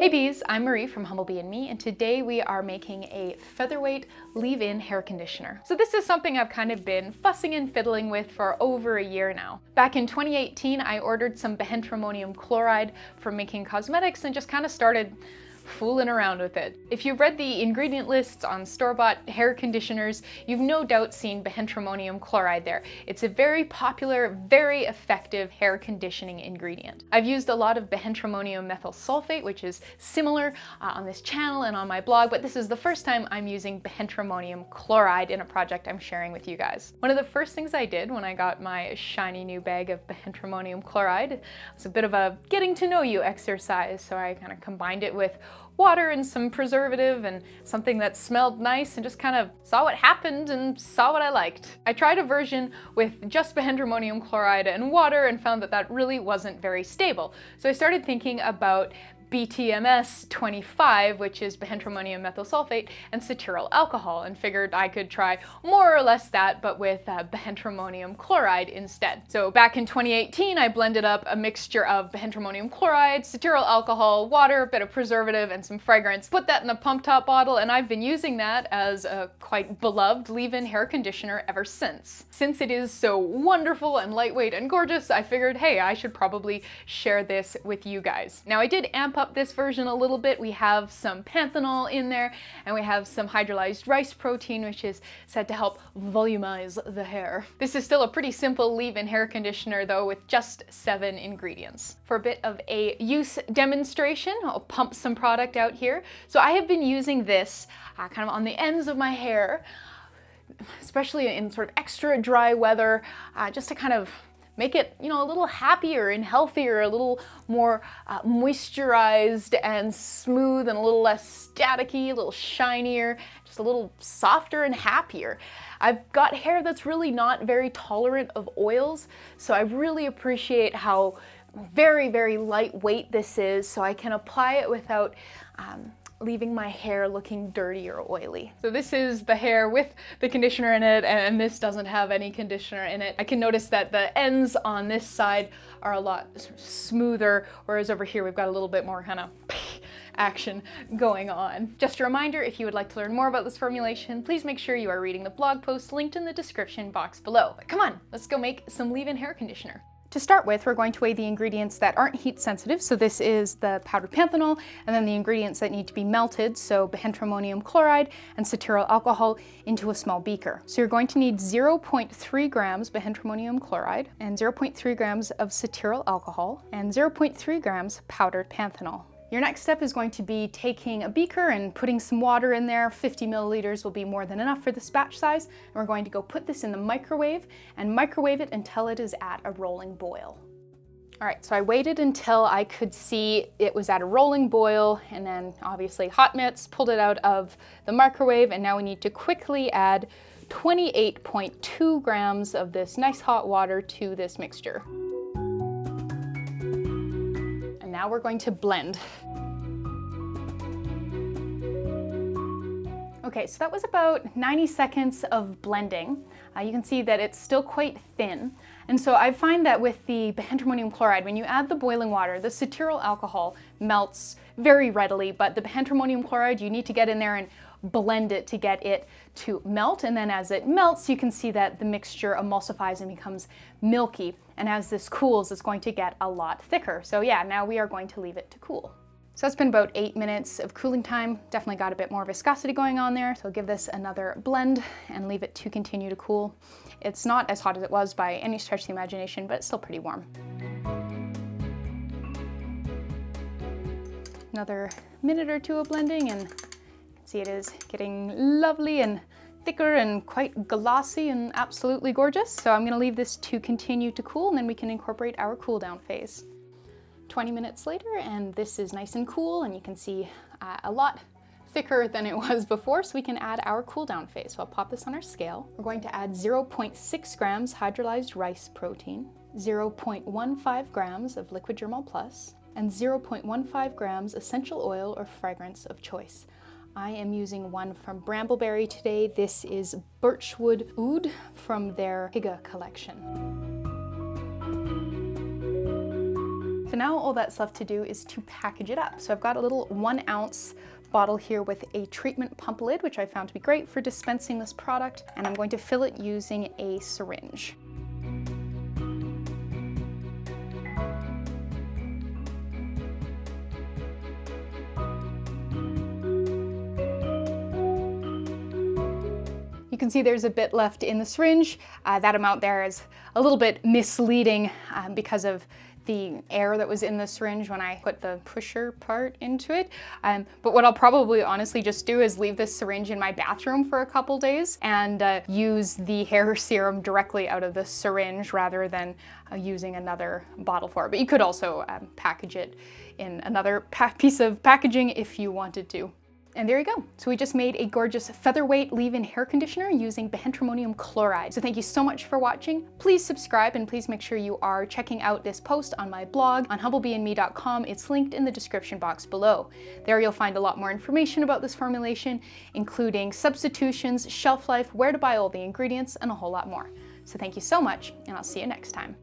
Hey bees, I'm Marie from Humblebee and Me, and today we are making a Featherweight leave-in hair conditioner. So this is something I've kind of been fussing and fiddling with for over a year now. Back in 2018, I ordered some behentrimonium chloride for making cosmetics and just kind of started fooling around with it. If you've read the ingredient lists on store-bought hair conditioners, you've no doubt seen behentrimonium chloride there. It's a very popular, very effective hair conditioning ingredient. I've used a lot of behentrimonium methyl sulfate, which is similar on this channel and on my blog, but this is the first time I'm using behentrimonium chloride in a project I'm sharing with you guys. One of the first things I did when I got my shiny new bag of behentrimonium chloride was a bit of a getting to know you exercise, so I kind of combined it with water and some preservative and something that smelled nice and just kind of saw what happened and saw what I liked. I tried a version with just behentrimonium chloride and water and found that that really wasn't very stable. So I started thinking about BTMS 25, which is behentrimonium methyl sulfate, and cetearyl alcohol, and figured I could try more or less that, but with behentrimonium chloride instead. So back in 2018, I blended up a mixture of behentrimonium chloride, cetearyl alcohol, water, a bit of preservative, and some fragrance. Put that in a pump top bottle, and I've been using that as a quite beloved leave-in hair conditioner ever since. Since it is so wonderful and lightweight and gorgeous, I figured, hey, I should probably share this with you guys. Now I did amp up this version a little bit. We have some panthenol in there, and we have some hydrolyzed rice protein, which is said to help volumize the hair. This is still a pretty simple leave-in hair conditioner though, with just 7 ingredients. For a bit of a use demonstration, I'll pump some product out here. So I have been using this kind of on the ends of my hair, especially in sort of extra dry weather, just to kind of make it, you know, a little happier and healthier, a little more moisturized and smooth and a little less staticky, a little shinier, just a little softer and happier. I've got hair that's really not very tolerant of oils, so I really appreciate how very, very lightweight this is, so I can apply it without leaving my hair looking dirty or oily. So this is the hair with the conditioner in it, and this doesn't have any conditioner in it. I can notice that the ends on this side are a lot sort of smoother, whereas over here we've got a little bit more kind of action going on. Just a reminder, if you would like to learn more about this formulation, please make sure you are reading the blog post linked in the description box below. But come on, let's go make some leave-in hair conditioner. To start with, we're going to weigh the ingredients that aren't heat sensitive, so this is the powdered panthenol, and then the ingredients that need to be melted, so behentrimonium chloride and cetearyl alcohol, into a small beaker. So you're going to need 0.3 grams behentrimonium chloride, and 0.3 grams of cetearyl alcohol, and 0.3 grams powdered panthenol. Your next step is going to be taking a beaker and putting some water in there. 50 milliliters will be more than enough for this batch size. And we're going to go put this in the microwave and microwave it until it is at a rolling boil. All right, so I waited until I could see it was at a rolling boil, and then obviously hot mitts, pulled it out of the microwave, and now we need to quickly add 28.2 grams of this nice hot water to this mixture. Now we're going to blend. Okay, so that was about 90 seconds of blending. You can see that it's still quite thin. And so I find that with the behentrimonium chloride, when you add the boiling water, the cetearyl alcohol melts very readily, but the behentrimonium chloride, you need to get in there and blend it to get it to melt. And then as it melts, you can see that the mixture emulsifies and becomes milky. And as this cools, it's going to get a lot thicker. So yeah, now we are going to leave it to cool. So it's been about 8 minutes of cooling time. Definitely got a bit more viscosity going on there. So give this another blend and leave it to continue to cool. It's not as hot as it was by any stretch of the imagination, but it's still pretty warm. Another minute or two of blending, and you can see it is getting lovely and thicker and quite glossy and absolutely gorgeous. So I'm going to leave this to continue to cool, and then we can incorporate our cool down phase. 20 minutes later, and this is nice and cool, and you can see a lot thicker than it was before, so we can add our cool down phase. So I'll pop this on our scale. We're going to add 0.6 grams hydrolyzed rice protein, 0.15 grams of liquid germall plus, and 0.15 grams essential oil or fragrance of choice. I am using one from Brambleberry today. This is Birchwood Oud from their Higa collection. So now all that's left to do is to package it up. So I've got a little 1 ounce bottle here with a treatment pump lid, which I found to be great for dispensing this product, and I'm going to fill it using a syringe. You can see there's a bit left in the syringe. That amount there is a little bit misleading because of the air that was in the syringe when I put the pusher part into it. But what I'll probably honestly just do is leave this syringe in my bathroom for a couple days and use the hair serum directly out of the syringe rather than using another bottle for it. But you could also package it in another piece of packaging if you wanted to. And there you go. So we just made a gorgeous featherweight leave-in hair conditioner using behentrimonium chloride. So thank you so much for watching. Please subscribe and please make sure you are checking out this post on my blog on humblebeeandme.com. It's linked in the description box below. There you'll find a lot more information about this formulation, including substitutions, shelf life, where to buy all the ingredients, and a whole lot more. So thank you so much, and I'll see you next time.